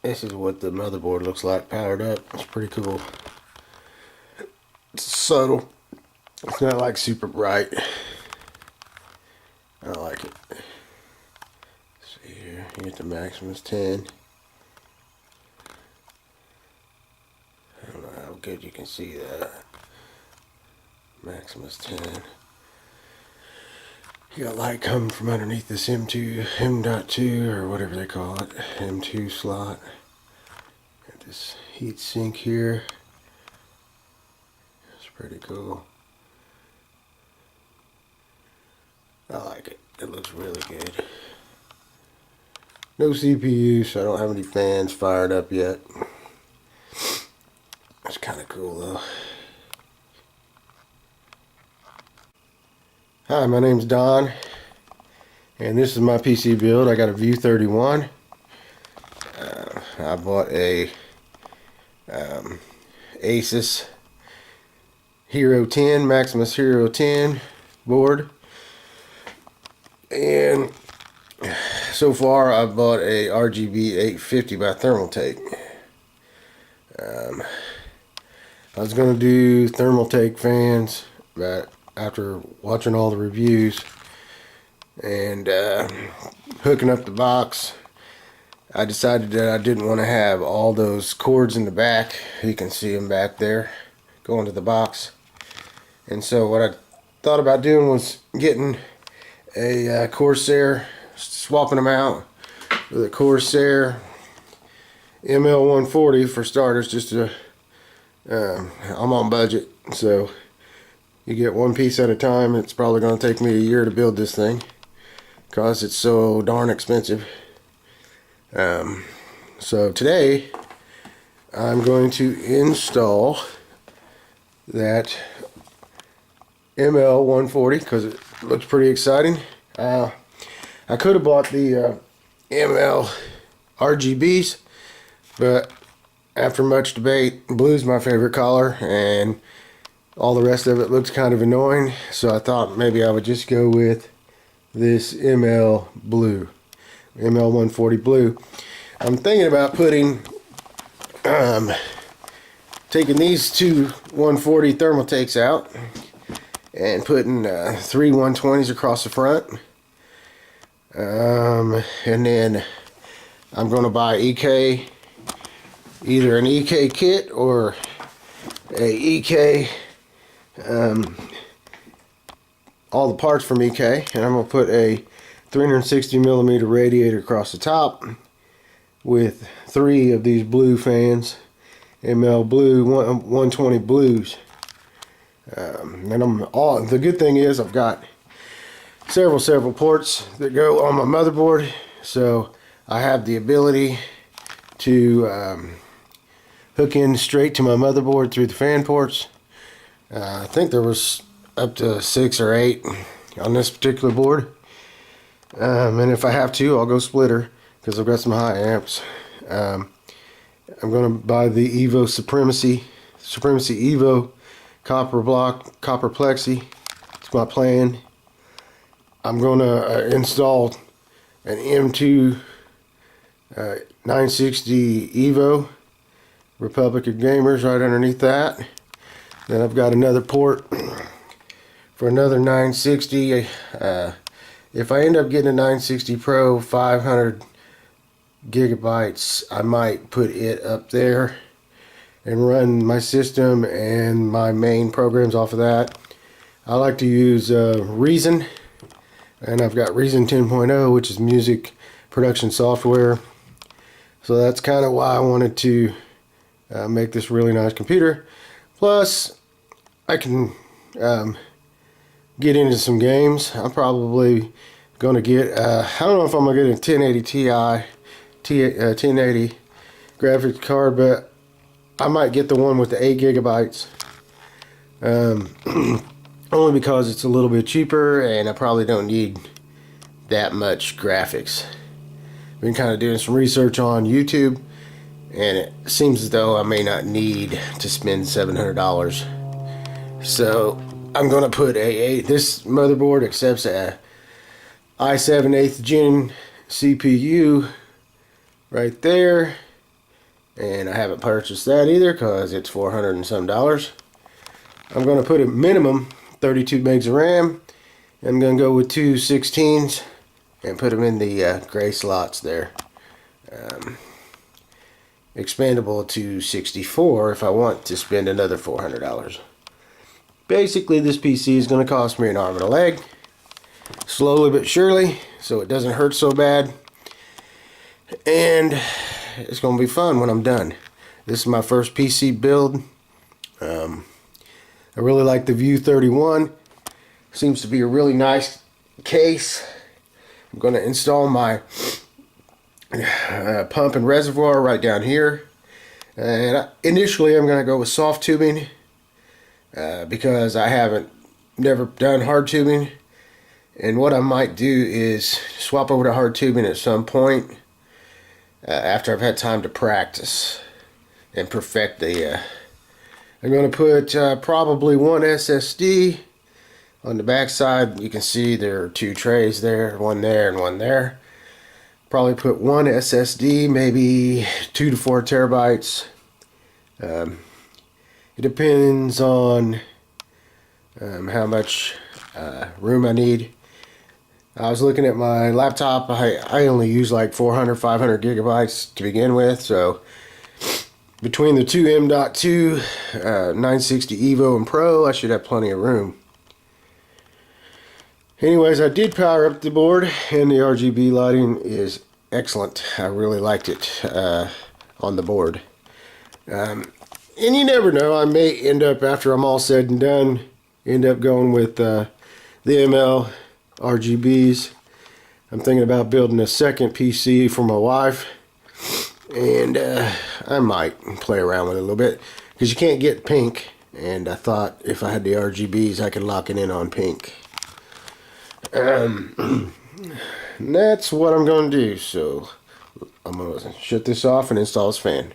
This is what the motherboard looks like powered up. It's pretty cool. It's subtle. It's not like super bright. I like it. Let's see here. You get the Maximus 10. I don't know how good you can see that. Maximus 10. You got light coming from underneath this M.2 or whatever they call it, M2 slot. Got this heat sink here. It's pretty cool. I like it. It looks really good. No CPU, so I don't have any fans fired up yet. It's kind of cool though. Hi, my name's Don, and this is my PC build. I got a View 31. I bought a Asus Hero 10, Maximus Hero 10 board, and so far I bought a RGB 850 by Thermaltake. I was going to do Thermaltake fans, but after watching all the reviews and hooking up the box, I decided that I didn't want to have all those cords in the back. You can see them back there going to the box. And so what I thought about doing was getting a Corsair, swapping them out with a Corsair ML140 for starters. Just to I'm on budget, so you get one piece at a time. It's probably going to take me a year to build this thing because it's so darn expensive. So today I'm going to install that ML140 because it looks pretty exciting. I could have bought the ML RGBs, but after much debate, blue's my favorite color and all the rest of it looks kind of annoying, so I thought maybe I would just go with this ML blue, ML140 blue. I'm thinking about putting, taking these two 140 Thermaltakes out and putting 3 120s across the front, and then I'm going to buy EK, either an EK kit or a EK, all the parts from EK, and I'm going to put a 360 millimeter radiator across the top with 3 of these blue fans, ML blue 120 blues. And the good thing is I've got several ports that go on my motherboard, so I have the ability to hook in straight to my motherboard through the fan ports. I think there was up to 6 or 8 on this particular board, and if I have to, I'll go splitter because I've got some high amps. I'm going to buy the Evo Supremacy Evo copper plexi. It's my plan. I'm going to install an M2 960 Evo Republic of Gamers right underneath that. Then I've got another port for another 960. If I end up getting a 960 Pro 500 gigabytes, I might put it up there and run my system and my main programs off of that. I like to use Reason, and I've got Reason 10.0, which is music production software. So that's kind of why I wanted to make this really nice computer. Plus, I can get into some games. I'm probably going to get, I don't know if I'm going to get a 1080 Ti, 1080 graphics card, but I might get the one with the 8 gigabytes. Only because it's a little bit cheaper and I probably don't need that much graphics. I've been kind of doing some research on YouTube, and it seems as though I may not need to spend $700. So I'm going to put this motherboard accepts a i7 8th gen CPU right there. and I haven't purchased that either because it's $400 and some. I'm going to put a minimum 32 megs of RAM. I'm going to go with two 16s and put them in the gray slots there. Expandable to 64 if I want to spend another $400. Basically, this PC is going to cost me an arm and a leg, slowly but surely, so it doesn't hurt so bad. And it's going to be fun when I'm done. This is my first PC build. I really like the View 31. Seems to be a really nice case. I'm going to install my pump and reservoir right down here. And initially I'm going to go with soft tubing because I haven't never done hard tubing. And what I might do is swap over to hard tubing at some point after I've had time to practice and perfect the I'm going to put probably one SSD on the back side. You can see there are two trays there, one there and one there. Probably put one SSD, maybe 2 to 4 terabytes. It depends on how much room I need. I was looking at my laptop. I only use like 400, 500 gigabytes to begin with, so between the two M.2 960 Evo and Pro, I should have plenty of room. Anyways, I did power up the board, and the RGB lighting is excellent. I really liked it on the board. And you never know, I may end up, after I'm all said and done, end up going with the ML RGBs. I'm thinking about building a second PC for my wife, and I might play around with it a little bit because you can't get pink, and I thought if I had the RGBs I could lock it in on pink. And that's what I'm going to do, so I'm going to shut this off and install this fan.